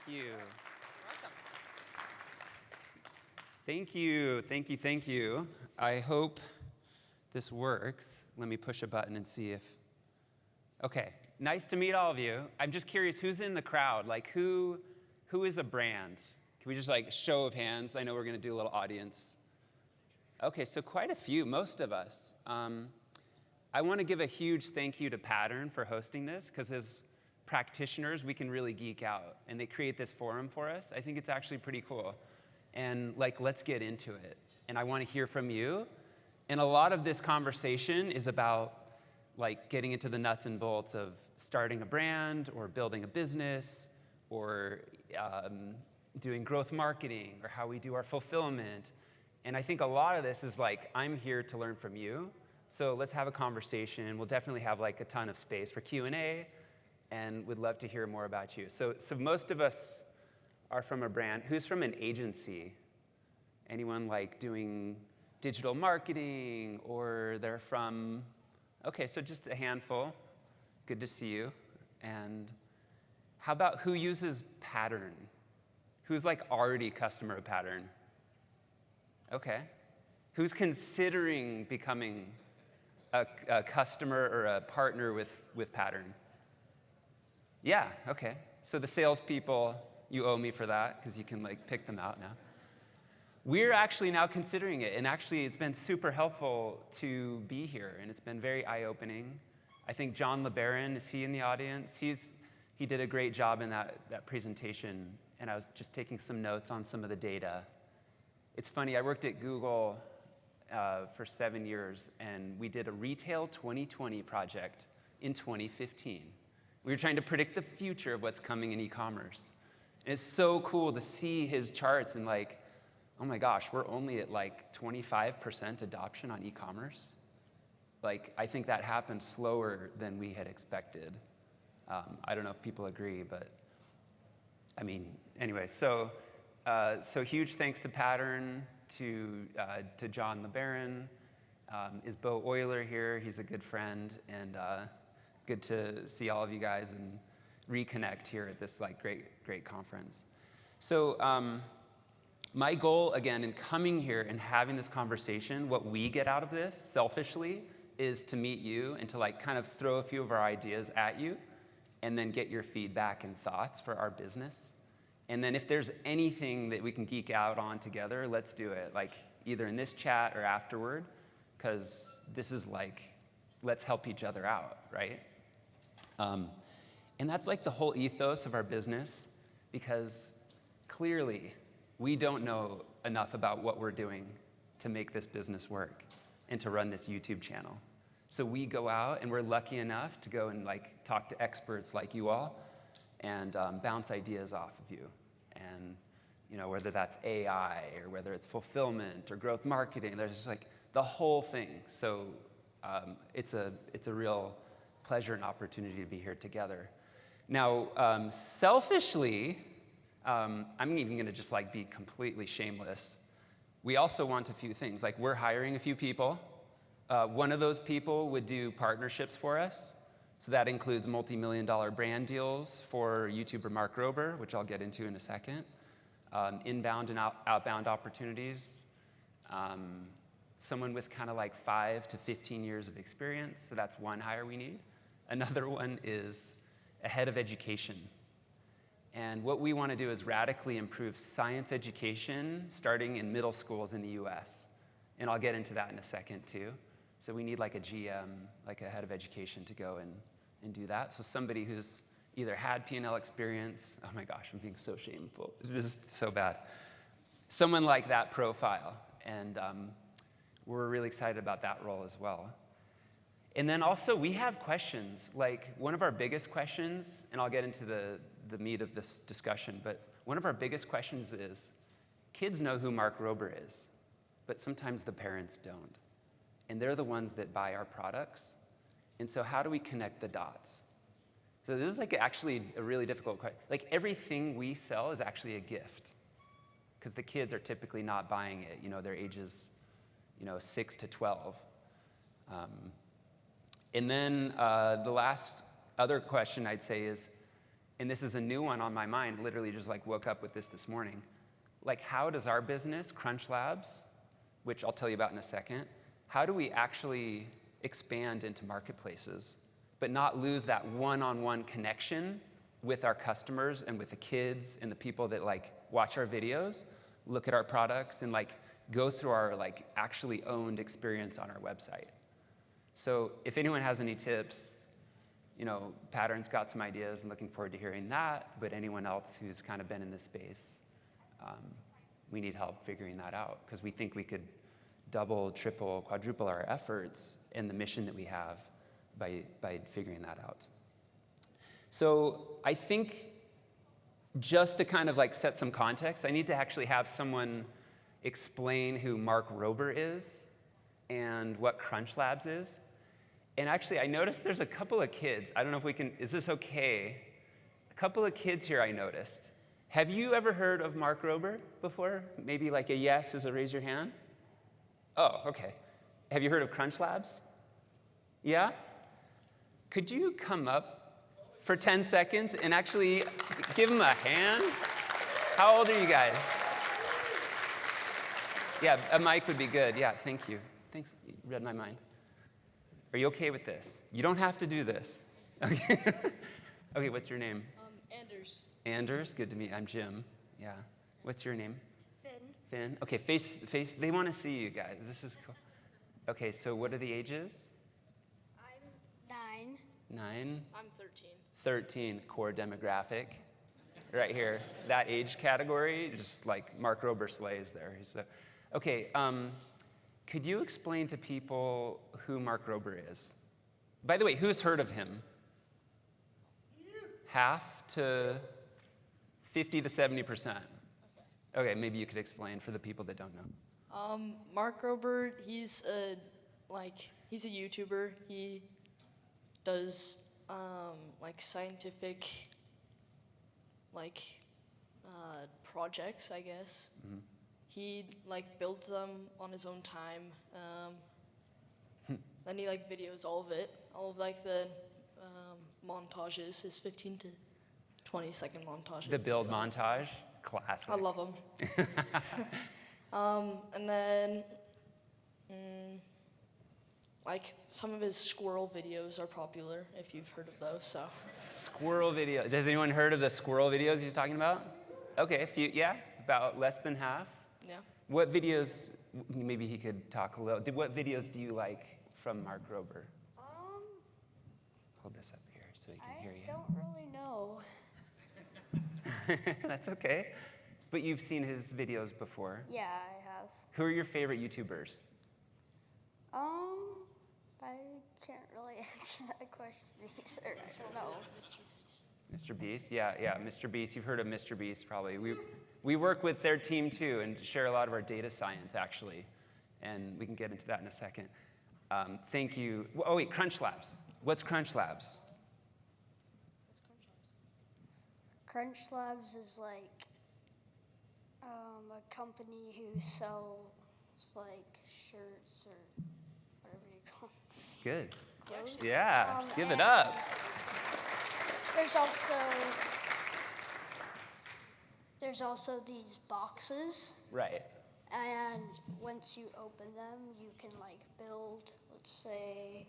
you. Welcome. Thank you. I hope this works. Let me push a button and see if... Okay, nice to meet all of you. I'm just curious, who's in the crowd? Like, who is a brand? Can we just, like, show of hands? I know we're going to do a little audience. Okay, so quite a few, most of us. I want to give a huge thank you to Pattern for hosting this, because as practitioners, we can really geek out, and they create this forum for us. I think it's actually pretty cool. And, like, let's get into it. And I want to hear from you. And a lot of this conversation is about, like, getting into the nuts and bolts of starting a brand or building a business or doing growth marketing or how we do our fulfillment. And I think a lot of this is like, I'm here to learn from you. So let's have a conversation. We'll definitely have like a ton of space for Q&A, and would love to hear more about you. So most of us are from a brand. Who's from an agency? Anyone like doing digital marketing, or they're from, okay, so just a handful. Good to see you. And how about who uses Pattern? Who's like already a customer of Pattern? Okay. Who's considering becoming a customer or a partner with Pattern? Yeah, okay. So the salespeople, you owe me for that, because you can like pick them out now. We're actually now considering it, and actually it's been super helpful to be here, and it's been very eye-opening. I think John LeBaron, is he in the audience? He did a great job in that presentation, and I was just taking some notes on some of the data. It's funny, I worked at Google for 7 years, and we did a Retail 2020 project in 2015. We were trying to predict the future of what's coming in e-commerce. And it's so cool to see his charts and like, oh my gosh, we're only at like 25% adoption on e-commerce. Like, I think that happened slower than we had expected. I don't know if people agree, but I mean, anyway, so huge thanks to Pattern, to John LeBaron. Is Bo Euler here? He's a good friend, and good to see all of you guys and reconnect here at this like great conference. So my goal, again, in coming here and having this conversation, what we get out of this, selfishly, is to meet you and to like kind of throw a few of our ideas at you and then get your feedback and thoughts for our business. And then if there's anything that we can geek out on together, let's do it, like either in this chat or afterward, because this is like, let's help each other out, right? And that's like the whole ethos of our business, because clearly we don't know enough about what we're doing to make this business work and to run this YouTube channel. So we go out and we're lucky enough to go and like talk to experts like you all and bounce ideas off of you. And you know, whether that's AI or whether it's fulfillment or growth marketing, there's just like the whole thing. So it's a real pleasure and opportunity to be here together. Now, selfishly, I'm even gonna just like be completely shameless. We also want a few things. Like, we're hiring a few people. One of those people would do partnerships for us. So that includes multi-million-dollar brand deals for YouTuber Mark Rober, which I'll get into in a second. Inbound and outbound opportunities. Someone with kind of like 5 to 15 years of experience. So that's one hire we need. Another one is a head of education. And what we want to do is radically improve science education starting in middle schools in the US. And I'll get into that in a second too. So we need like a GM, like a head of education, to go and do that. So somebody who's either had P&L experience, oh my gosh, I'm being so shameful. This is so bad. Someone like that profile. And we're really excited about that role as well. And then also we have questions. Like, one of our biggest questions, and I'll get into the meat of this discussion, but one of our biggest questions is, kids know who Mark Rober is, but sometimes the parents don't. And they're the ones that buy our products. And so how do we connect the dots? So this is like actually a really difficult question. Like, everything we sell is actually a gift, because the kids are typically not buying it. You know, their ages, 6 to 12. And then the last other question I'd say is, and this is a new one on my mind, literally just like woke up with this morning. Like, how does our business, CrunchLabs, which I'll tell you about in a second, how do we actually expand into marketplaces, but not lose that one-on-one connection with our customers and with the kids and the people that like watch our videos, look at our products, and like go through our like actually owned experience on our website. So if anyone has any tips, you know, Pattern's got some ideas and looking forward to hearing that, but anyone else who's kind of been in this space, we need help figuring that out, because we think we could double, triple, quadruple our efforts and the mission that we have by figuring that out. So I think just to kind of like set some context, I need to actually have someone explain who Mark Rober is and what CrunchLabs is. And actually, I noticed there's a couple of kids. I don't know if we can, is this okay? A couple of kids here I noticed. Have you ever heard of Mark Rober before? Maybe like a yes is a raise your hand? Oh, okay. Have you heard of CrunchLabs? Yeah? Could you come up for 10 seconds and actually give him a hand? How old are you guys? Yeah, a mic would be good. Yeah, thank you. Thanks, you read my mind. Are you okay with this? You don't have to do this. Okay, okay, what's your name? Anders. Anders, good to meet you. I'm Jim. Yeah. What's your name? Finn. Finn. Okay, face, they want to see you guys. This is cool. Okay, so what are the ages? I'm 9. 9? I'm 13. 13, core demographic. Right here. That age category, just like Mark Rober slays there. Okay, could you explain to people who Mark Rober is? By the way, who's heard of him? Half to 50 to 70%. Okay, maybe you could explain for the people that don't know. Mark Rober, he's a YouTuber. He does like scientific projects, I guess. Mm-hmm. He like builds them on his own time. Then he like videos all of like the montages, his 15 to 20-second montages. The build montage, classic. I love them. And then, like some of his squirrel videos are popular, if you've heard of those. So. Squirrel video. Has anyone heard of the squirrel videos he's talking about? Okay, a few. Yeah, about less than half. Yeah. What videos? Maybe he could talk a little. What videos do you like from Mark Rober? Hold this up here so he can hear you. I don't really know. That's okay. But you've seen his videos before. Yeah, I have. Who are your favorite YouTubers? I can't really answer that question either. I don't know. Mr. Beast, yeah, Mr. Beast. You've heard of Mr. Beast probably. We work with their team too and share a lot of our data science actually, and we can get into that in a second. Thank you. Oh wait, CrunchLabs. What's CrunchLabs? CrunchLabs is like a company who sells like shirts or whatever you call them. Good. Clothes. Yeah, give it up. There's also these boxes, Right. and once you open them, you can like build, let's say,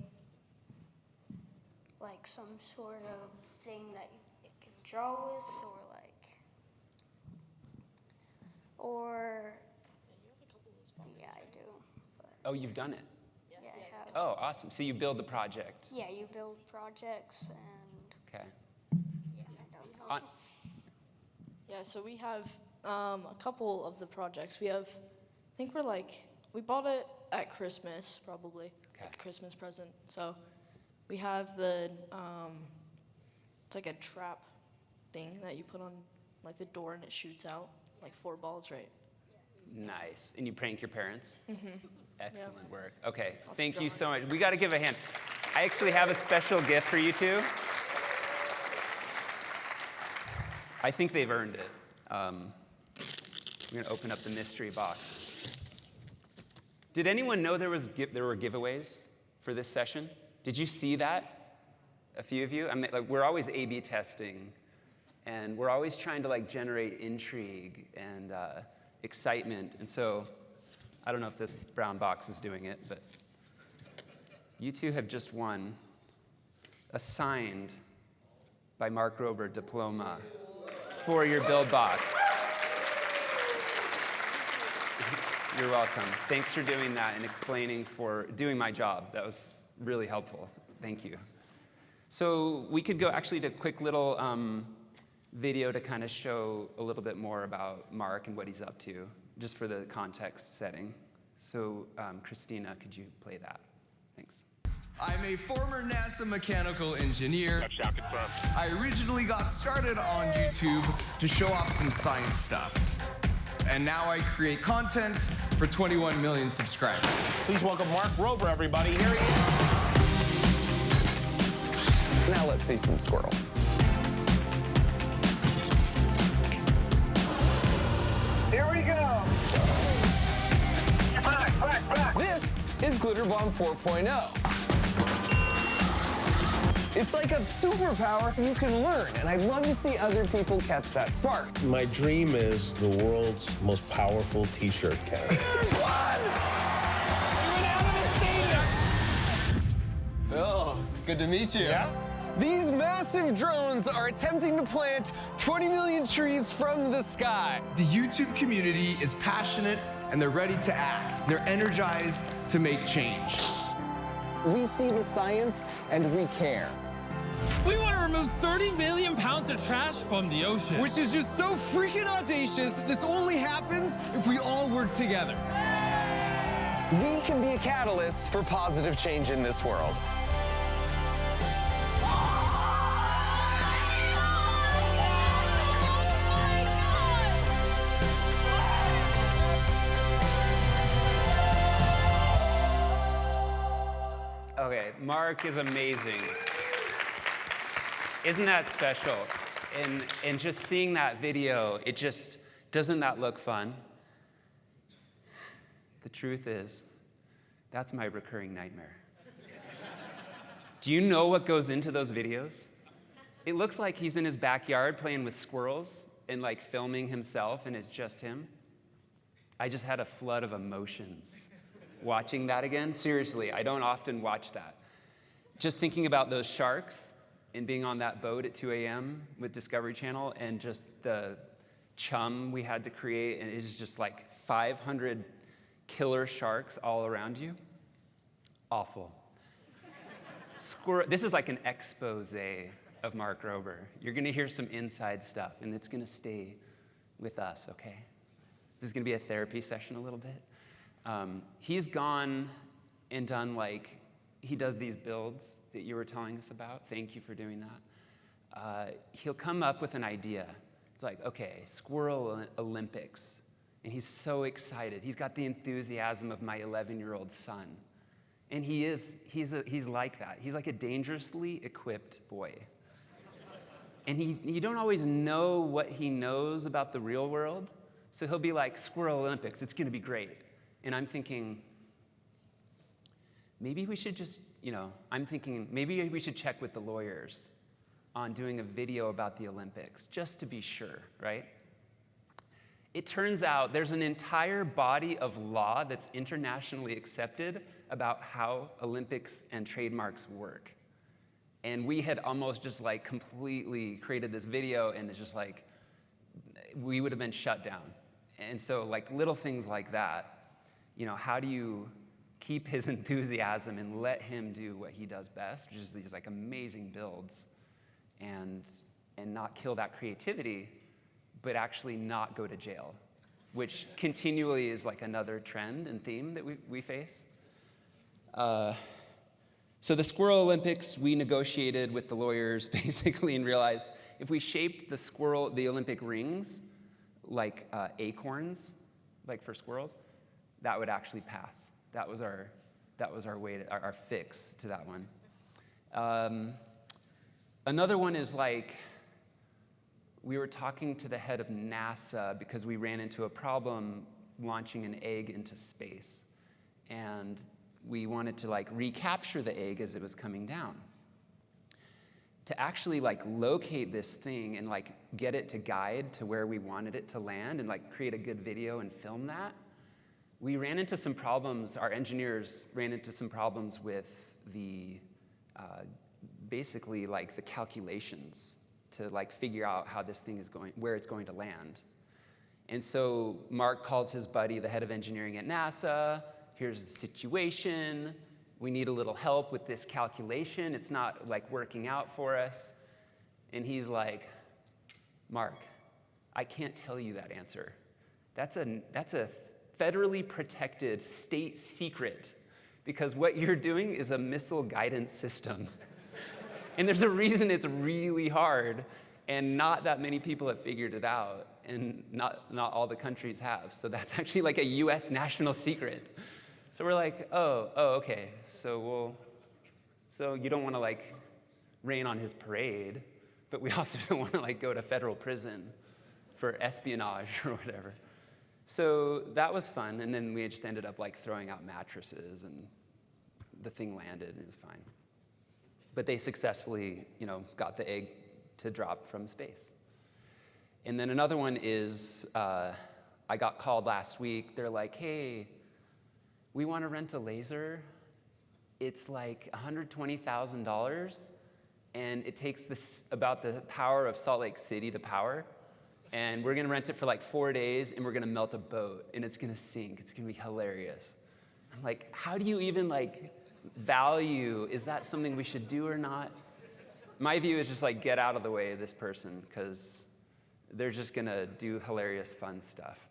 like some sort of thing that it can draw with, or yeah, I do. But Oh, you've done it. yeah, I have. Oh, awesome. So you build the project. Yeah, you build projects and Okay. yeah, I don't know. Yeah, so we have a couple of the projects. We bought it at Christmas, probably, like a Christmas present. So we have the, it's like a trap thing that you put on like the door and it shoots out like 4 balls, right? Nice. And you prank your parents? Mm-hmm. Excellent work. Okay, Lots thank of you so drawing. much. We got to give a hand. I actually have a special gift for you two. I think they've earned it. I'm going to open up the mystery box. Did anyone know there were giveaways for this session? Did you see that? A few of you? I mean, like, we're always A/B testing And we're always trying to like generate intrigue and excitement. And so, I don't know if this brown box is doing it, but you two have just won a signed by Mark Rober diploma for your build box. You're welcome. Thanks for doing that and explaining for doing my job. That was really helpful. Thank you. So we could go actually to a quick little video to kind of show a little bit more about Mark and what he's up to, just for the context setting. So Christina, could you play that? Thanks. I'm a former NASA mechanical engineer. Touchdown confirmed. I originally got started on YouTube to show off some science stuff. And now I create content for 21 million subscribers. Please welcome Mark Rober, everybody. Here he is. Now let's see some squirrels. Here we go. Back. This is Glitter Bomb 4.0. It's like a superpower you can learn, and I'd love to see other people catch that spark. My dream is the world's most powerful t-shirt carrier. There's one! Oh, good to meet you. Yeah? These massive drones are attempting to plant 20 million trees from the sky. The YouTube community is passionate and they're ready to act. They're energized to make change. We see the science and we care. We want to remove 30 million pounds of trash from the ocean. Which is just so freaking audacious. This only happens if we all work together. We can be a catalyst for positive change in this world. Okay, Mark is amazing. Isn't that special? And just seeing that video, doesn't that look fun? The truth is, that's my recurring nightmare. Do you know what goes into those videos? It looks like he's in his backyard playing with squirrels and like filming himself, and it's just him. I just had a flood of emotions watching that again. Seriously, I don't often watch that. Just thinking about those sharks and being on that boat at 2 a.m. with Discovery Channel and just the chum we had to create, and it's just like 500 killer sharks all around you. Awful. This is like an expose of Mark Rober. You're gonna hear some inside stuff, and it's gonna stay with us, okay? This is gonna be a therapy session a little bit. He's gone and done he does these builds that you were telling us about. Thank you for doing that. He'll come up with an idea. It's like, okay, Squirrel Olympics. And he's so excited. He's got the enthusiasm of my 11-year-old son. And he's like that. He's like a dangerously equipped boy. And you don't always know what he knows about the real world. So he'll be like, Squirrel Olympics, it's gonna be great. And I'm thinking, maybe we should just, maybe we should check with the lawyers on doing a video about the Olympics, just to be sure, right? It turns out there's an entire body of law that's internationally accepted about how Olympics and trademarks work. And we had almost just completely created this video, and it's just we would have been shut down. And so little things like that, how do you keep his enthusiasm and let him do what he does best, which is these amazing builds, and not kill that creativity, but actually not go to jail, which continually is another trend and theme that we face. So the Squirrel Olympics, we negotiated with the lawyers basically and realized if we shaped the Olympic rings like acorns, for squirrels, that would actually pass. That was our way our fix to that one. Another one is we were talking to the head of NASA because we ran into a problem launching an egg into space. And we wanted to recapture the egg as it was coming down. to actually like locate this thing and like get it to guide to where we wanted it to land and like create a good video and film that, we ran into some problems. Our engineers ran into some problems with the basically like the calculations to like figure out how this thing is going, where it's going to land. And so Mark calls his buddy, the head of engineering at NASA. Here's the situation. We need a little help with this calculation. It's not like working out for us. And he's like, Mark, I can't tell you that answer. That's a federally protected state secret, because what you're doing is a missile guidance system. And there's a reason it's really hard, and not that many people have figured it out, and not all the countries have. So that's actually like a US national secret. So we're like, oh, okay. So you don't want to like rain on his parade, but we also don't want to like go to federal prison for espionage or whatever. So that was fun, and then we just ended up like throwing out mattresses, and the thing landed, and it was fine. But they successfully, got the egg to drop from space. And then another one is, I got called last week. They're like, hey, we want to rent a laser. It's like $120,000, and it takes about the power of Salt Lake City to power. And we're gonna rent it for like 4 days, and we're gonna melt a boat, and it's gonna sink. It's gonna be hilarious. I'm like, how do you even like value, is that something we should do or not? My view is just like, get out of the way of this person, because they're just gonna do hilarious, fun stuff.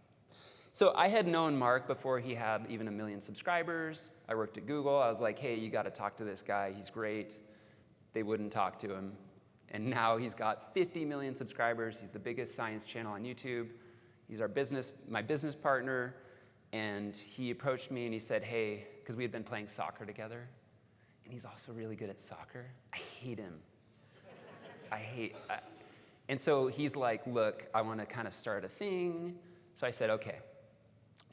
So I had known Mark before he had even 1 million subscribers. I worked at Google. I was like, hey, you gotta talk to this guy, he's great. They wouldn't talk to him. And now he's got 50 million subscribers. He's the biggest science channel on YouTube. He's my business partner. And he approached me and he said, hey, because we had been playing soccer together. And he's also really good at soccer. I hate him. And so he's like, look, I want to kind of start a thing. So I said, okay.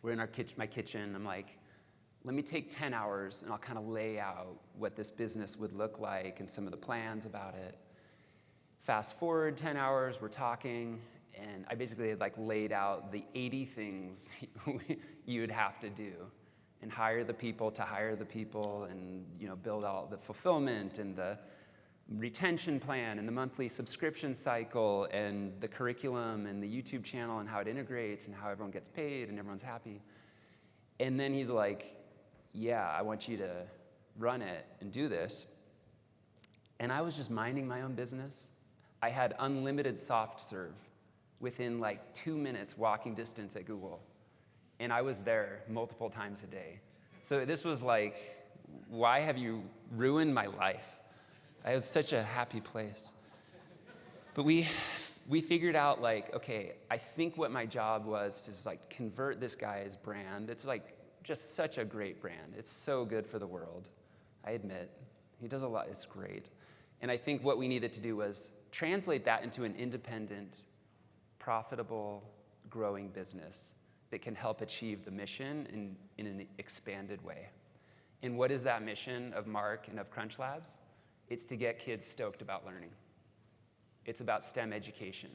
We're in my kitchen. I'm like, let me take 10 hours and I'll kind of lay out what this business would look like and some of the plans about it. Fast forward 10 hours, we're talking, and I basically had like laid out the 80 things you would have to do, and hire the people to hire the people, and build all the fulfillment and the retention plan and the monthly subscription cycle and the curriculum and the YouTube channel and how it integrates and how everyone gets paid and everyone's happy. And then he's like, yeah, I want you to run it and do this. And I was just minding my own business. I had unlimited soft serve within like 2 minutes walking distance at Google. And I was there multiple times a day. So this was like, why have you ruined my life? I was such a happy place. But we figured out like, okay, I think what my job was is like convert this guy's brand. It's like just such a great brand. It's so good for the world. I admit, he does a lot, it's great. And I think what we needed to do was translate that into an independent, profitable, growing business that can help achieve the mission in an expanded way. And what is that mission of Mark and of CrunchLabs? It's to get kids stoked about learning. It's about STEM education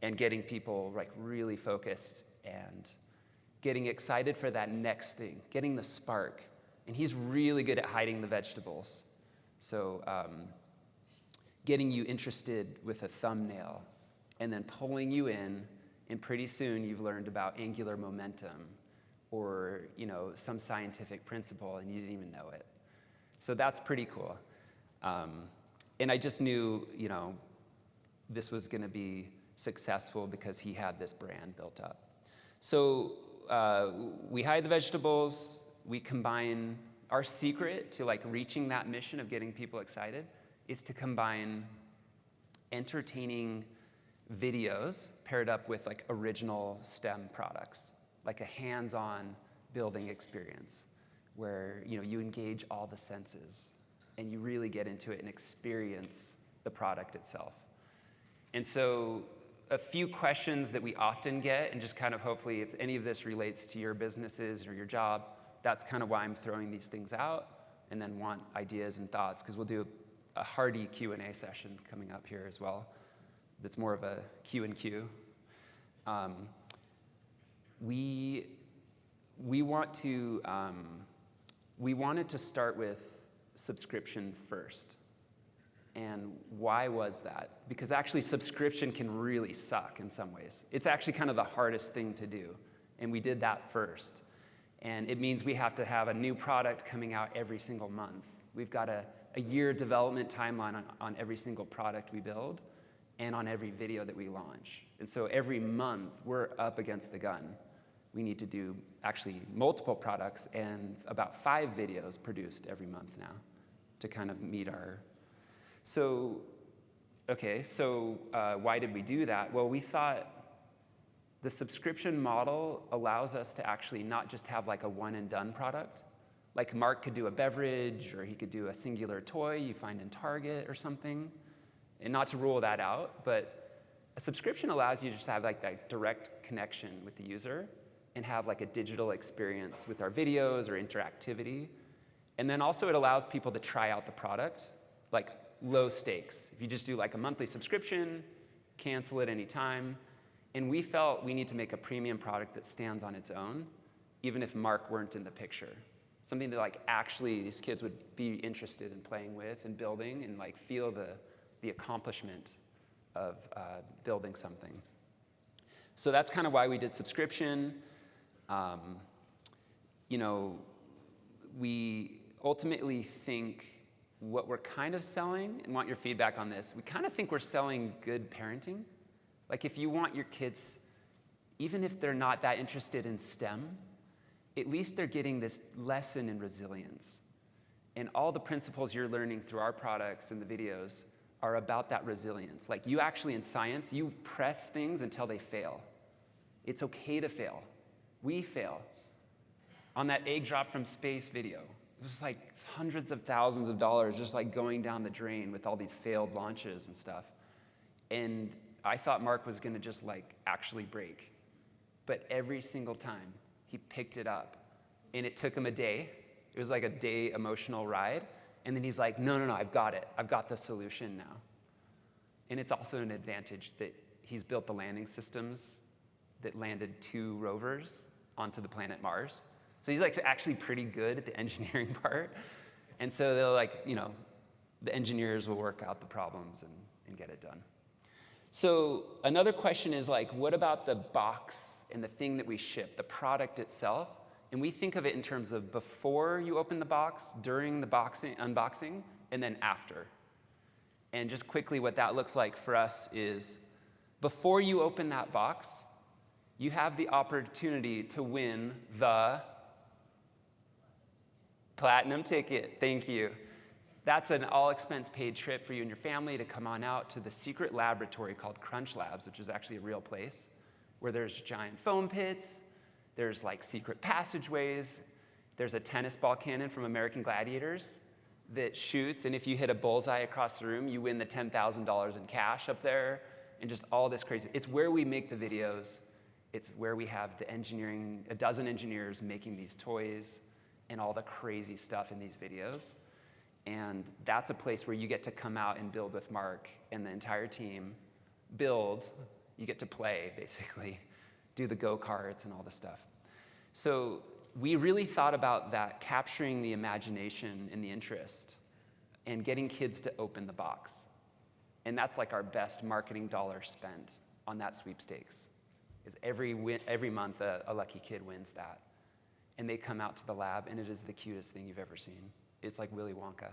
and getting people like really focused and getting excited for that next thing, getting the spark. And he's really good at hiding the vegetables. So getting you interested with a thumbnail and then pulling you in, and pretty soon you've learned about angular momentum or some scientific principle and you didn't even know it. So that's pretty cool. And I just knew, this was gonna be successful because he had this brand built up. So we hide the vegetables, we combine, our secret to like reaching that mission of getting people excited is to combine entertaining videos paired up with like original STEM products, like a hands-on building experience where you engage all the senses and you really get into it and experience the product itself. And so a few questions that we often get, and just kind of hopefully if any of this relates to your businesses or your job, that's kind of why I'm throwing these things out, and then want ideas and thoughts, because we'll do a hearty Q&A session coming up here as well. That's more of a Q&Q. We wanted to start with subscription first. And why was that? Because actually subscription can really suck in some ways. It's actually kind of the hardest thing to do. And we did that first. And it means we have to have a new product coming out every single month. We've got a year development timeline on every single product we build and on every video that we launch. And so every month we're up against the gun. We need to do actually multiple products and about 5 videos produced every month now to kind of meet our. So why did we do that? Well, we thought the subscription model allows us to actually not just have like a one and done product. Like Mark could do a beverage, or he could do a singular toy you find in Target or something. And not to rule that out, but a subscription allows you just to have like that direct connection with the user and have like a digital experience with our videos or interactivity. And then also it allows people to try out the product, like low stakes. If you just do like a monthly subscription, cancel it anytime. And we felt we need to make a premium product that stands on its own, even if Mark weren't in the picture. Something that like actually these kids would be interested in playing with and building and like feel the accomplishment of building something. So that's kind of why we did subscription. We ultimately think what we're kind of selling, and want your feedback on this, we kind of think we're selling good parenting. Like if you want your kids, even if they're not that interested in STEM, at least they're getting this lesson in resilience. And all the principles you're learning through our products and the videos are about that resilience. Like you actually in science, you press things until they fail. It's okay to fail. We fail. On that egg drop from space video, it was like hundreds of thousands of dollars just like going down the drain with all these failed launches and stuff. And I thought Mark was gonna just like actually break. But every single time he picked it up, and it took him a day. It was like a day emotional ride. And then he's like, no, I've got it. I've got the solution now. And it's also an advantage that he's built the landing systems that landed 2 rovers onto the planet Mars. So he's like actually pretty good at the engineering part. And so they'll like, the engineers will work out the problems and get it done. So another question is like, what about the box and the thing that we ship, the product itself? And we think of it in terms of before you open the box, during the unboxing, and then after. And just quickly what that looks like for us is before you open that box, you have the opportunity to win the platinum ticket. Thank you. That's an all-expense-paid trip for you and your family to come on out to the secret laboratory called CrunchLabs, which is actually a real place, where there's giant foam pits, there's like secret passageways, there's a tennis ball cannon from American Gladiators that shoots, and if you hit a bullseye across the room, you win the $10,000 in cash up there, and just all this crazy. It's where we make the videos. It's where we have the engineering, a dozen engineers making these toys and all the crazy stuff in these videos. And that's a place where you get to come out and build with Mark and the entire team. Build, you get to play, basically. Do the go-karts and all the stuff. So we really thought about that, capturing the imagination and the interest and getting kids to open the box. And that's like our best marketing dollar spent on that sweepstakes. Is every month a lucky kid wins that. And they come out to the lab, and it is the cutest thing you've ever seen. It's like Willy Wonka.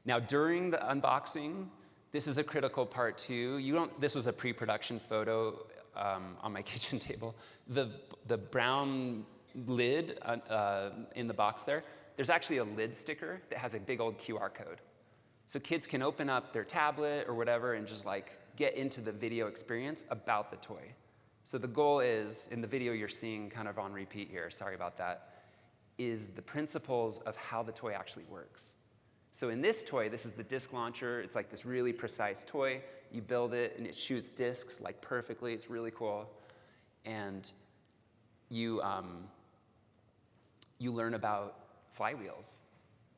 Now, during the unboxing, this is a critical part too. This was a pre-production photo on my kitchen table. The brown lid in the box there's actually a lid sticker that has a big old QR code. So kids can open up their tablet or whatever and just like get into the video experience about the toy. So the goal is, in the video you're seeing kind of on repeat here, sorry about that, is the principles of how the toy actually works. So in this toy, this is the disc launcher. It's like this really precise toy. You build it, and it shoots discs like perfectly. It's really cool. And you learn about flywheels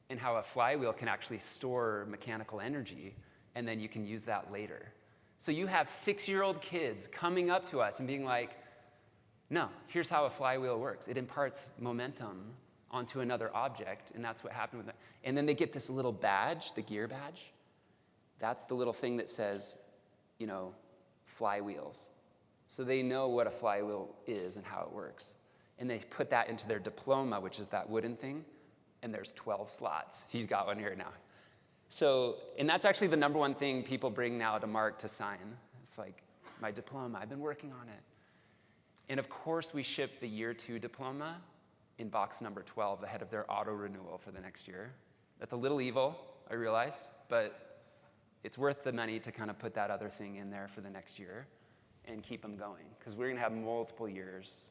and how a flywheel can actually store mechanical energy, and then you can use that later. So you have 6-year-old kids coming up to us and being like, no, here's how a flywheel works. It imparts momentum onto another object, and that's what happened with them. And then they get this little badge, the gear badge. That's the little thing that says, you know, flywheels. So they know what a flywheel is and how it works. And they put that into their diploma, which is that wooden thing, and there's 12 slots. He's got one here now. So, and that's actually the number one thing people bring now to Mark to sign. It's like, my diploma, I've been working on it. And of course, we ship the year 2 diploma in box number 12 ahead of their auto renewal for the next year. That's a little evil, I realize, but it's worth the money to kind of put that other thing in there for the next year and keep them going, because we're gonna have multiple years.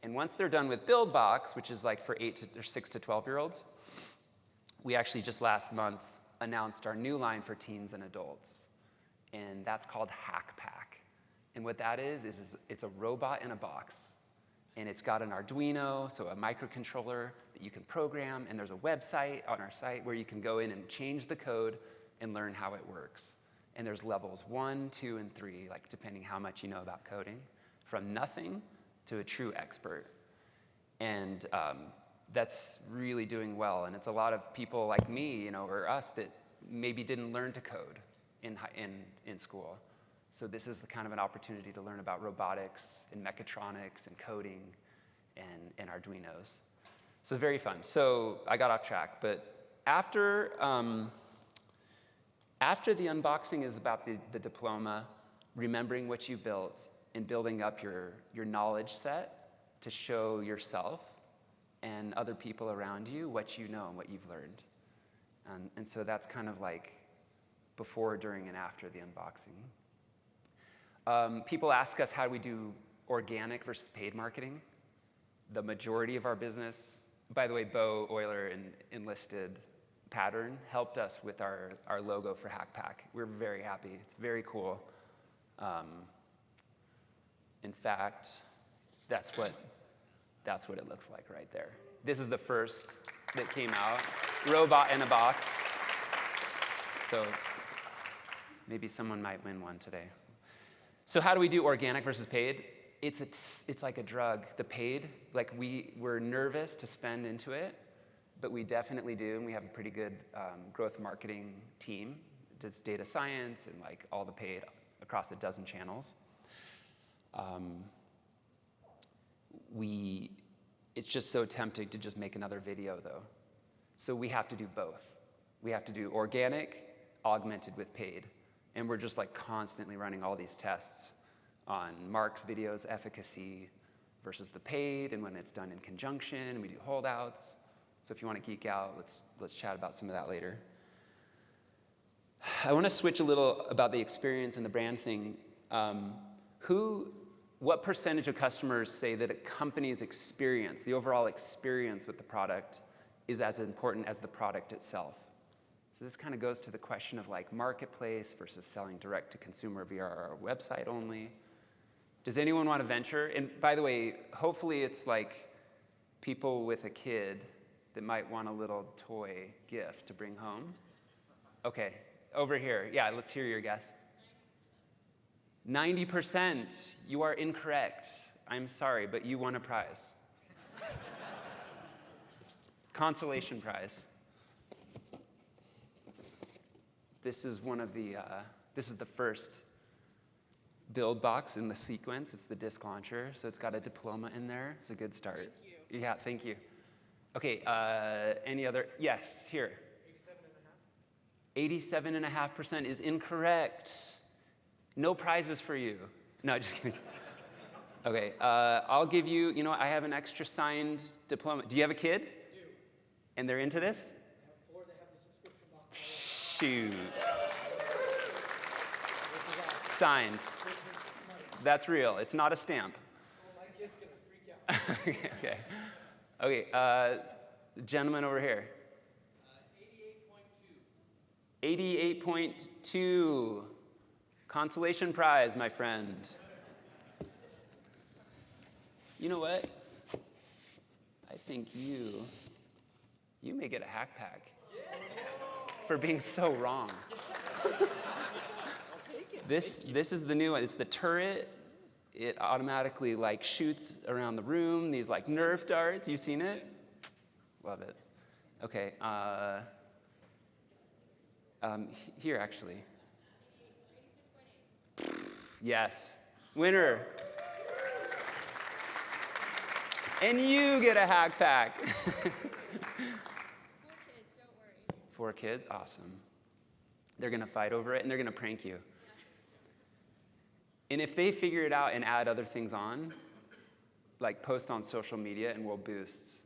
And once they're done with build box, which is like for 6 to 12-year-olds, we actually just last month announced our new line for teens and adults, and that's called Hack Pack. And what that is it's a robot in a box, and it's got an Arduino, so a microcontroller that you can program, and there's a website on our site where you can go in and change the code and learn how it works. And there's levels 1, 2, and 3, like depending how much you know about coding, from nothing to a true expert. And that's really doing well. And it's a lot of people like me, you know, or us that maybe didn't learn to code in school. So this is the kind of an opportunity to learn about robotics and mechatronics and coding and Arduinos. So very fun. So I got off track, but after the unboxing is about the diploma, remembering what you built and building up your knowledge set to show yourself and other people around you what you know and what you've learned. And so that's kind of like before, during, and after the unboxing. People ask us how we do organic versus paid marketing. The majority of our business, by the way, Bo Euler and Enlisted Pattern helped us with our logo for Hack Pack. We're very happy. It's very cool. In fact, that's what it looks like right there. This is the first that came out, robot in a box. So maybe someone might win one today. So how do we do organic versus paid? It's like a drug. The paid, like we're nervous to spend into it, but we definitely do, and we have a pretty good growth marketing team. It does data science and like all the paid across a dozen channels. It's just so tempting to just make another video though. So we have to do both. We have to do organic, augmented with paid. And we're just like constantly running all these tests on Mark's videos, efficacy versus the paid, and when it's done in conjunction, and we do holdouts. So if you want to geek out, let's chat about some of that later. I want to switch a little about the experience and the brand thing. What percentage of customers say that a company's experience, the overall experience with the product, is as important as the product itself? So this kind of goes to the question of like marketplace versus selling direct to consumer via our website only. Does anyone want to venture? And by the way, hopefully it's like people with a kid that might want a little toy gift to bring home. Okay, over here. Yeah, let's hear your guess. 90%. You are incorrect. I'm sorry, but you won a prize. Consolation prize. This is this is the first build box in the sequence. It's the disk launcher, so it's got a diploma in there. It's a good start. Thank you. Yeah, thank you. Okay, any other? Yes, here. 87.5% is incorrect. No prizes for you. No, just kidding. Okay, I'll give you, you know what, I have an extra signed diploma. Do you have a kid? I do. And they're into this? I have 4 that have the subscription box. Shoot. Signed. That's real. It's not a stamp. Well, my kid's gonna freak out. Okay. Okay, gentleman over here. 88.2. 88.2. Consolation prize, my friend. You know what? I think you may get a Hack Pack. for being so wrong. This is the new one. It's the turret. It automatically like shoots around the room, these like Nerf darts. You've seen it? Love it. Okay. Here, actually. Yes. Winner. And you get a hack pack. 4 kids, don't worry. 4 kids? Awesome. They're going to fight over it, and they're going to prank you. And if they figure it out and add other things on, like post on social media and we'll boost.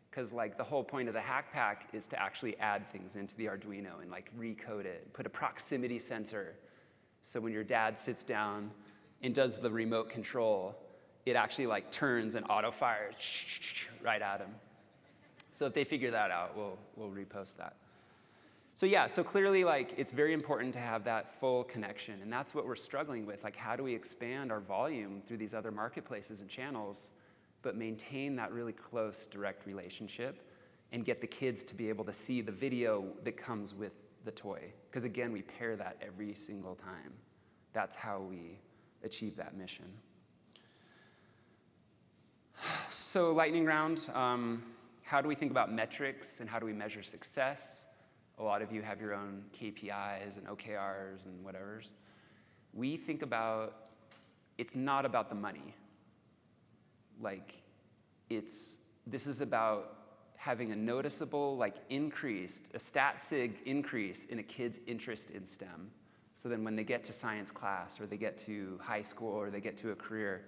Because like the whole point of the hack pack is to actually add things into the Arduino and like recode it, put a proximity sensor. So when your dad sits down and does the remote control, it actually like turns and auto fires right at him. So if they figure that out, we'll repost that. So yeah, so clearly like it's very important to have that full connection, and that's what we're struggling with. Like, how do we expand our volume through these other marketplaces and channels, but maintain that really close direct relationship and get the kids to be able to see the video that comes with the toy? Because again, we pair that every single time. That's how we achieve that mission. So lightning round, how do we think about metrics and how do we measure success? A lot of you have your own KPIs and OKRs and whatevers. We think about, it's not about the money. Like, this is about having a noticeable, like, a stat sig increase in a kid's interest in STEM. So then when they get to science class or they get to high school or they get to a career,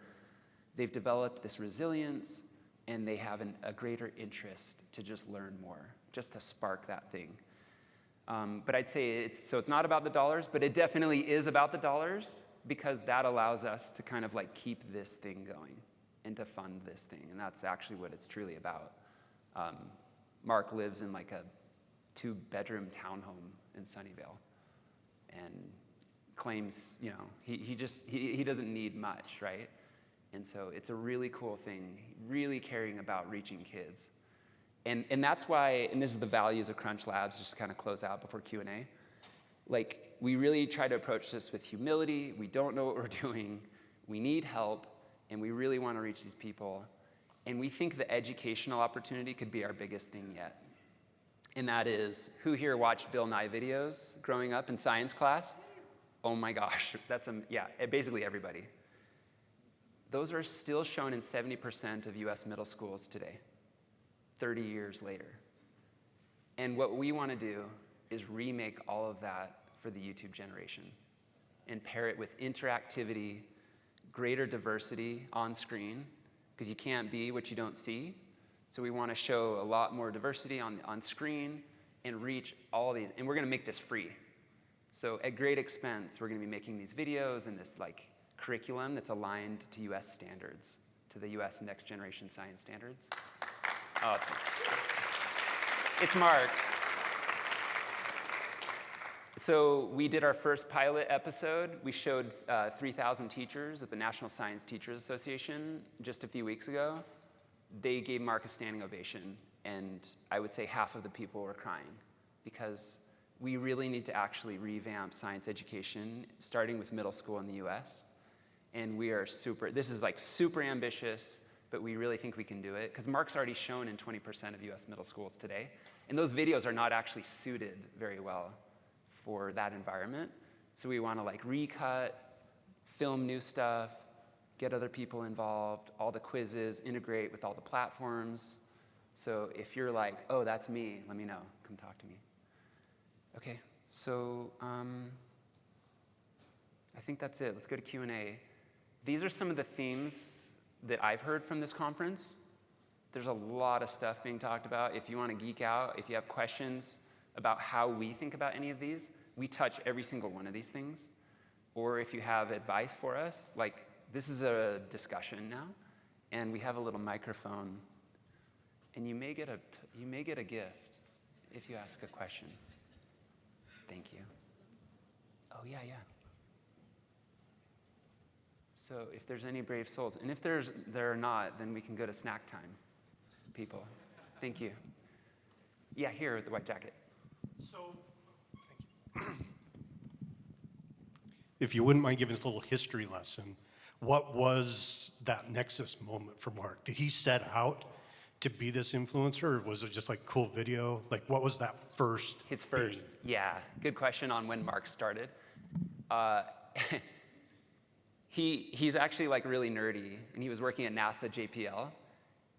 they've developed this resilience and they have a greater interest to just learn more, just to spark that thing. But I'd say it's not about the dollars, but it definitely is about the dollars, because that allows us to kind of like keep this thing going and to fund this thing. And that's actually what it's truly about. Mark lives in like a 2-bedroom townhome in Sunnyvale and claims, he doesn't need much, right? And so it's a really cool thing, really caring about reaching kids. And that's why, and this is the values of CrunchLabs, just to kind of close out before Q&A. Like, we really try to approach this with humility. We don't know what we're doing. We need help, and we really want to reach these people. And we think the educational opportunity could be our biggest thing yet. And that is, who here watched Bill Nye videos growing up in science class? Oh my gosh, basically everybody. Those are still shown in 70% of US middle schools today, 30 years later. And what we want to do is remake all of that for the YouTube generation and pair it with interactivity, greater diversity on screen, because you can't be what you don't see. So we want to show a lot more diversity on screen and reach all these. And we're going to make this free. So at great expense, we're going to be making these videos and this like curriculum that's aligned to US standards, to the US Next Generation Science Standards. It's Mark. So we did our first pilot episode. We showed 3,000 teachers at the National Science Teachers Association just a few weeks ago. They gave Mark a standing ovation, and I would say half of the people were crying, because we really need to actually revamp science education, starting with middle school in the US. And we are this is like super ambitious, but we really think we can do it, because Mark's already shown in 20% of US middle schools today. And those videos are not actually suited very well for that environment. So we want to like recut, film new stuff, get other people involved, all the quizzes, integrate with all the platforms. So if you're like, oh, that's me, let me know, come talk to me. Okay, so I think that's it. Let's go to Q&A. These are some of the themes that I've heard from this conference. There's a lot of stuff being talked about. If you want to geek out, if you have questions about how we think about any of these, we touch every single one of these things. Or if you have advice for us, like this is a discussion now, and we have a little microphone, and you may get a gift if you ask a question. Thank you. Oh, yeah. So if there's any brave souls, and if there are not, then we can go to snack time, people. Thank you. Yeah, here with the white jacket. So, thank you. If you wouldn't mind giving us a little history lesson, what was that nexus moment for Mark? Did he set out to be this influencer, or was it just like cool video? Like, what was that first? His first, thing? yeah. Good question on when Mark started. He's actually like really nerdy, and he was working at NASA JPL,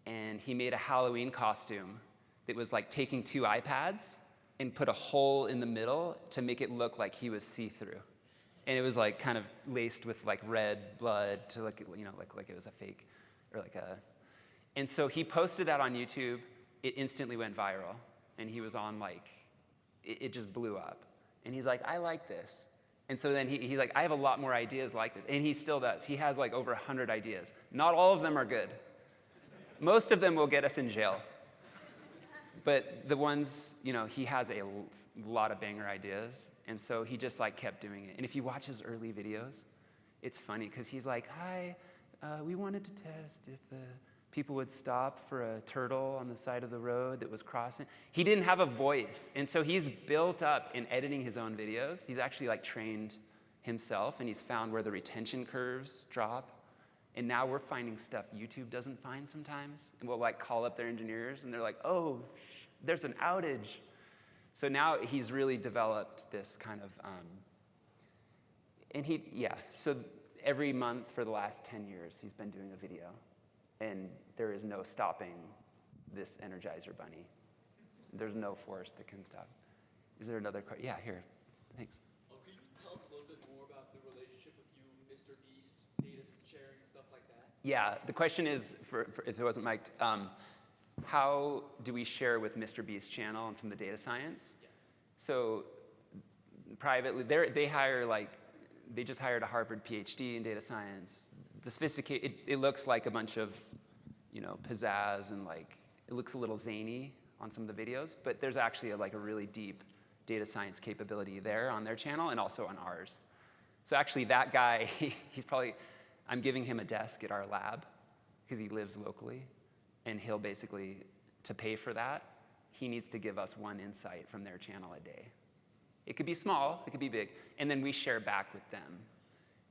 and he made a Halloween costume that was like taking two iPads and put a hole in the middle to make it look like he was see-through. And it was like kind of laced with like red blood to look, you know, like it was a fake or like a. And so he posted that on YouTube. It instantly went viral, and he was on like, it just blew up. And he's like, I like this. And so then he's like, I have a lot more ideas like this. And he still does. He has like over 100 ideas. Not all of them are good. Most of them will get us in jail. But the ones, you know, he has a lot of banger ideas. And so he just like kept doing it. And if you watch his early videos, it's funny because he's like, hi, we wanted to test if the people would stop for a turtle on the side of the road that was crossing. He didn't have a voice. And so he's built up in editing his own videos. He's actually like trained himself, and he's found where the retention curves drop. And now we're finding stuff YouTube doesn't find sometimes. And we'll like call up their engineers, and they're like, oh, there's an outage. So now he's really developed this kind of, so every month for the last 10 years, he's been doing a video. And there is no stopping this Energizer Bunny. There's no force that can stop. Is there another question? Yeah, here. Thanks. Could you tell us a little bit more about the relationship with you, Mr. Beast, data sharing, stuff like that? Yeah, the question is, for if it wasn't mic'd, how do we share with Mr. Beast's channel and some of the data science? Yeah. So privately, they just hired a Harvard PhD in data science. The sophisticated, it looks like a bunch of, you know, pizzazz, and like, it looks a little zany on some of the videos, but there's actually a really deep data science capability there on their channel and also on ours. So actually that guy, I'm giving him a desk at our lab because he lives locally, and he'll basically, to pay for that, he needs to give us one insight from their channel a day. It could be small, it could be big, and then we share back with them.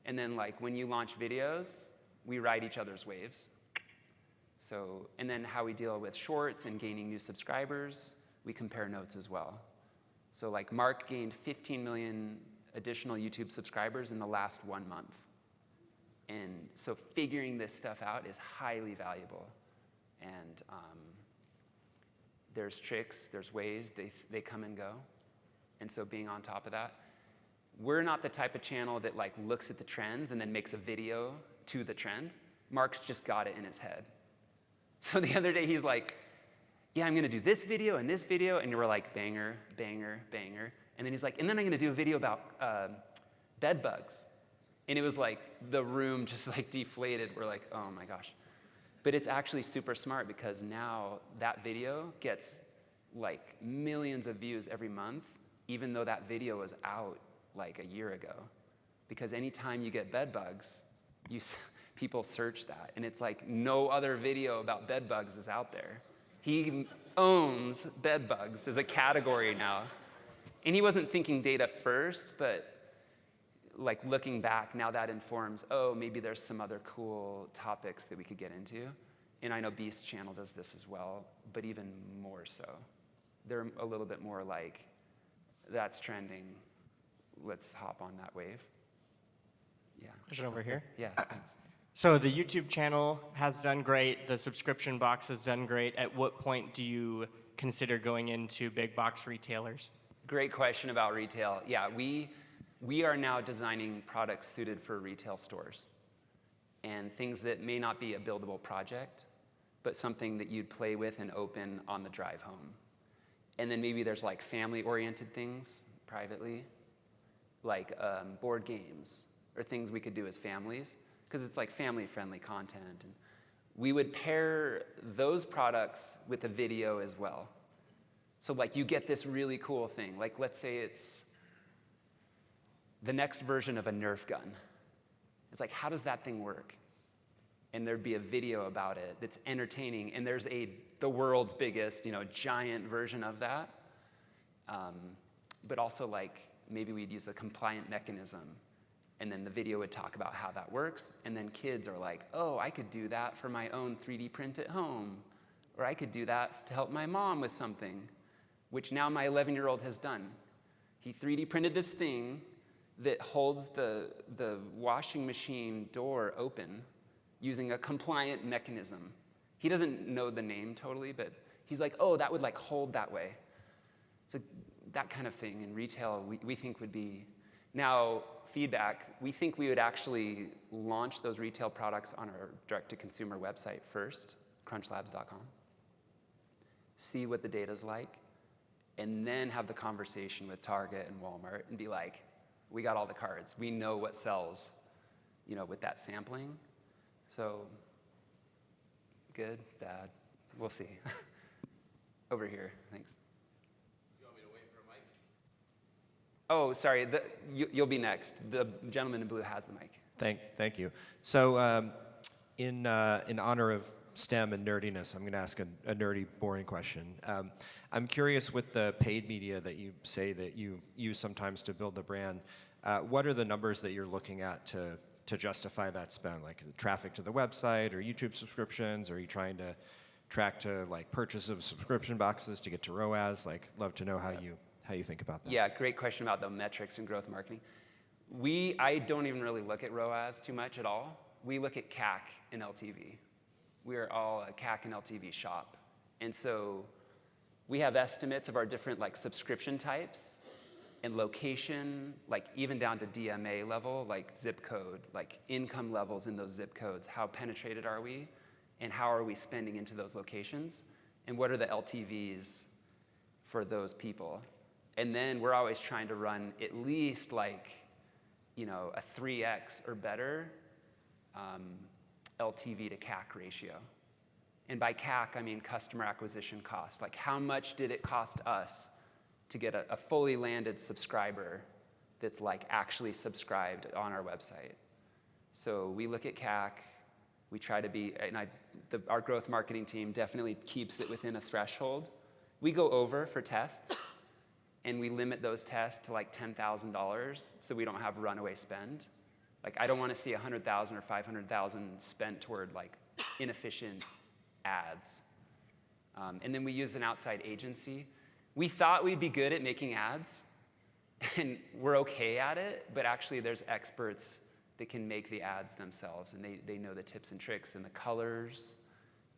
And then like when you launch videos, we ride each other's waves. So, and then how we deal with shorts and gaining new subscribers, we compare notes as well. So like Mark gained 15 million additional YouTube subscribers in the last 1 month. And so figuring this stuff out is highly valuable. And there's tricks, there's ways, they come and go. And so being on top of that, we're not the type of channel that like looks at the trends and then makes a video to the trend. Mark's just got it in his head. So the other day he's like, yeah, I'm gonna do this video, and we're like, banger, banger, banger. And then he's like, and then I'm gonna do a video about bed bugs. And it was like, the room just like deflated. We're like, oh my gosh. But it's actually super smart because now that video gets like millions of views every month, even though that video was out like a year ago. Because anytime you get bed bugs, people search that. And it's like no other video about bed bugs is out there. He owns bed bugs as a category now. And he wasn't thinking data first, but like looking back, now that informs, oh, maybe there's some other cool topics that we could get into. And I know Beast's channel does this as well, but even more so. They're a little bit more like, that's trending, let's hop on that wave. Yeah. Question over here. Yeah, thanks. So the YouTube channel has done great, the subscription box has done great. At what point do you consider going into big box retailers? Great question about retail. Yeah, we are now designing products suited for retail stores and things that may not be a buildable project, but something that you'd play with and open on the drive home. And then maybe there's like family-oriented things privately, like board games or things we could do as families, because it's like family-friendly content. And we would pair those products with a video as well. So like you get this really cool thing. Like let's say it's the next version of a Nerf gun. It's like, how does that thing work? And there'd be a video about it that's entertaining, and there's the world's biggest, giant version of that. But also like maybe we'd use a compliant mechanism, and then the video would talk about how that works, and then kids are like, oh, I could do that for my own 3D print at home, or I could do that to help my mom with something, which now my 11-year-old has done. He 3D printed this thing that holds the washing machine door open using a compliant mechanism. He doesn't know the name totally, but he's like, oh, that would like hold that way. So that kind of thing in retail we think would be. Now, feedback, we think we would actually launch those retail products on our direct-to-consumer website first, CrunchLabs.com, see what the data's like, and then have the conversation with Target and Walmart and be like, we got all the cards. We know what sells, with that sampling. So good, bad, we'll see. Over here, thanks. You want me to wait for a mic? Oh, sorry, you'll be next. The gentleman in blue has the mic. Thank you. So in honor of STEM and nerdiness, I'm going to ask a nerdy, boring question. I'm curious with the paid media that you say that you use sometimes to build the brand, what are the numbers that you're looking at to justify that spend? Like traffic to the website or YouTube subscriptions? Or are you trying to track to like purchase of subscription boxes to get to ROAS? Like, love to know how you think about that. Yeah, great question about the metrics in growth marketing. I don't even really look at ROAS too much at all. We look at CAC and LTV. We are all a CAC and LTV shop. And so we have estimates of our different like subscription types and location, like even down to DMA level, like zip code, like income levels in those zip codes. How penetrated are we? And how are we spending into those locations? And what are the LTVs for those people? And then we're always trying to run at least like, a 3x or better LTV to CAC ratio. And by CAC, I mean customer acquisition cost. Like how much did it cost us to get a fully landed subscriber that's like actually subscribed on our website? So we look at CAC, we try to be, and our growth marketing team definitely keeps it within a threshold. We go over for tests, and we limit those tests to like $10,000 so we don't have runaway spend. Like I don't want to see $100,000 or $500,000 spent toward like inefficient ads. And then we use an outside agency. We thought we'd be good at making ads, and we're okay at it, but actually there's experts that can make the ads themselves, and they know the tips and tricks and the colors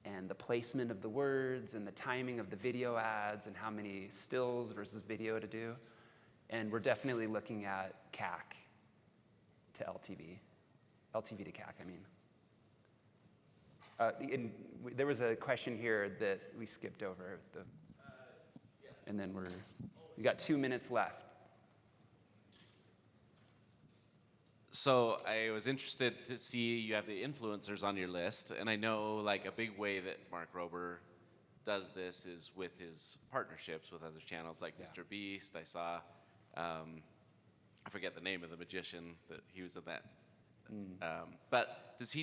and the placement of the words and the timing of the video ads and how many stills versus video to do. And we're definitely looking at CAC to LTV to CAC, I mean. There was a question here that we skipped over, and then we got 2 minutes left. So I was interested to see you have the influencers on your list, and I know like a big way that Mark Rober does this is with his partnerships with other channels like Mr. Beast. I saw, I forget the name of the magician that he was in that. But is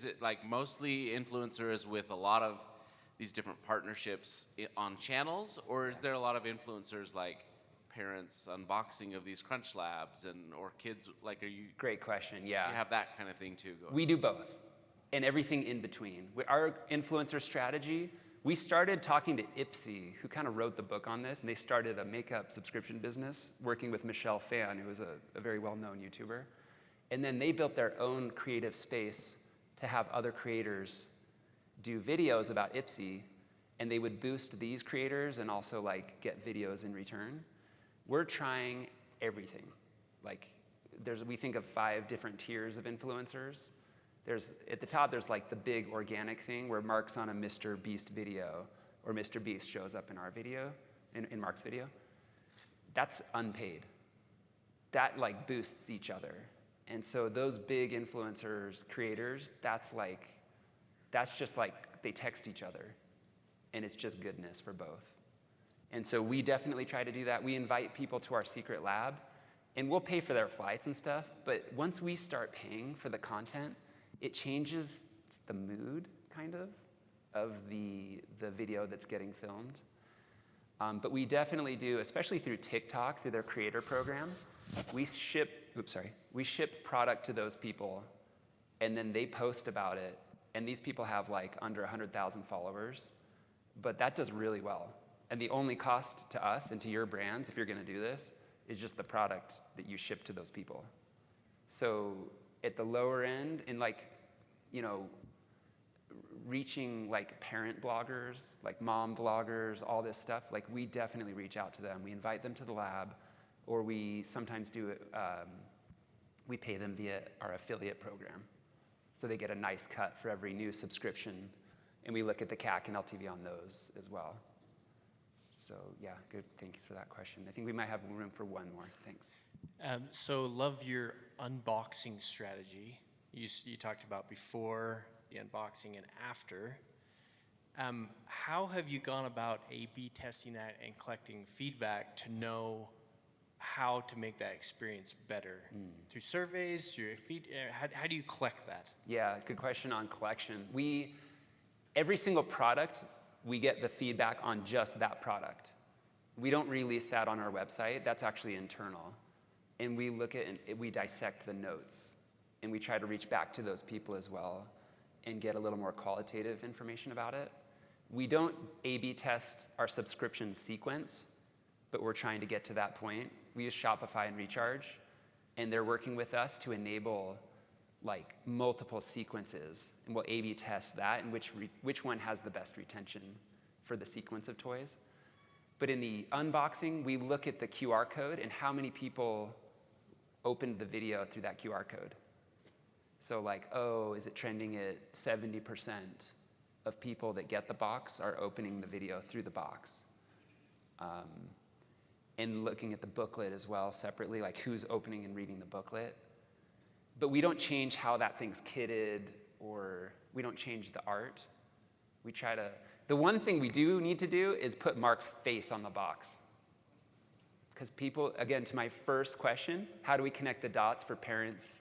it like mostly influencers with a lot of these different partnerships on channels, or is there a lot of influencers like parents unboxing of these CrunchLabs or kids, like are you? Great question, yeah. You have that kind of thing too going. We do both and everything in between. Our influencer strategy, we started talking to Ipsy, who kind of wrote the book on this, and they started a makeup subscription business working with Michelle Phan, who was a very well-known YouTuber. And then they built their own creative space to have other creators do videos about Ipsy, and they would boost these creators and also like get videos in return. We're trying everything. Like we think of 5 different tiers of influencers. At the top, there's like the big organic thing where Mark's on a Mr. Beast video, or Mr. Beast shows up in our video, in Mark's video. That's unpaid. That like boosts each other. And so those big influencers, creators, that's just like they text each other, and it's just goodness for both. And so we definitely try to do that. We invite people to our secret lab, and we'll pay for their flights and stuff, but once we start paying for the content, it changes the mood, kind of the video that's getting filmed. But we definitely do, especially through TikTok, through their creator program. We ship product to those people, and then they post about it. And these people have like under 100,000 followers, but that does really well. And the only cost to us and to your brands, if you're gonna do this, is just the product that you ship to those people. So at the lower end, in like, you know, reaching like parent bloggers, like mom vloggers, all this stuff, like we definitely reach out to them. We invite them to the lab, or we sometimes do it, we pay them via our affiliate program. So they get a nice cut for every new subscription, and we look at the CAC and LTV on those as well. So yeah, good, thanks for that question. I think we might have room for one more, thanks. So love your unboxing strategy. You talked about before the unboxing and after. How have you gone about A/B testing that and collecting feedback to know how to make that experience better? Through surveys, through how do you collect that? Yeah, good question on collection. Every single product, we get the feedback on just that product. We don't release that on our website. That's actually internal. And we look at and we dissect the notes, and we try to reach back to those people as well and get a little more qualitative information about it. We don't A/B test our subscription sequence, but we're trying to get to that point. We use Shopify and Recharge, and they're working with us to enable like multiple sequences, and we'll A/B test that and which one has the best retention for the sequence of toys. But in the unboxing, we look at the QR code and how many people opened the video through that QR code. So like, oh, is it trending at 70% of people that get the box are opening the video through the box? And looking at the booklet as well separately, like who's opening and reading the booklet. But we don't change how that thing's kitted, or we don't change the art. We try to, the one thing we do need to do is put Mark's face on the box. Because people, again, to my first question, how do we connect the dots for parents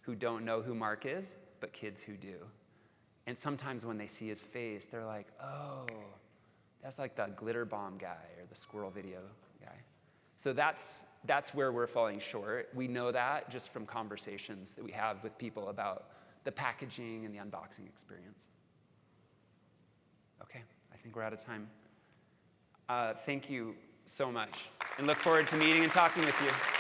who don't know who Mark is, but kids who do? And sometimes when they see his face, they're like, oh, that's like the glitter bomb guy or the squirrel video guy. So that's where we're falling short. We know that just from conversations that we have with people about the packaging and the unboxing experience. Okay, I think we're out of time. Thank you so much, and look forward to meeting and talking with you.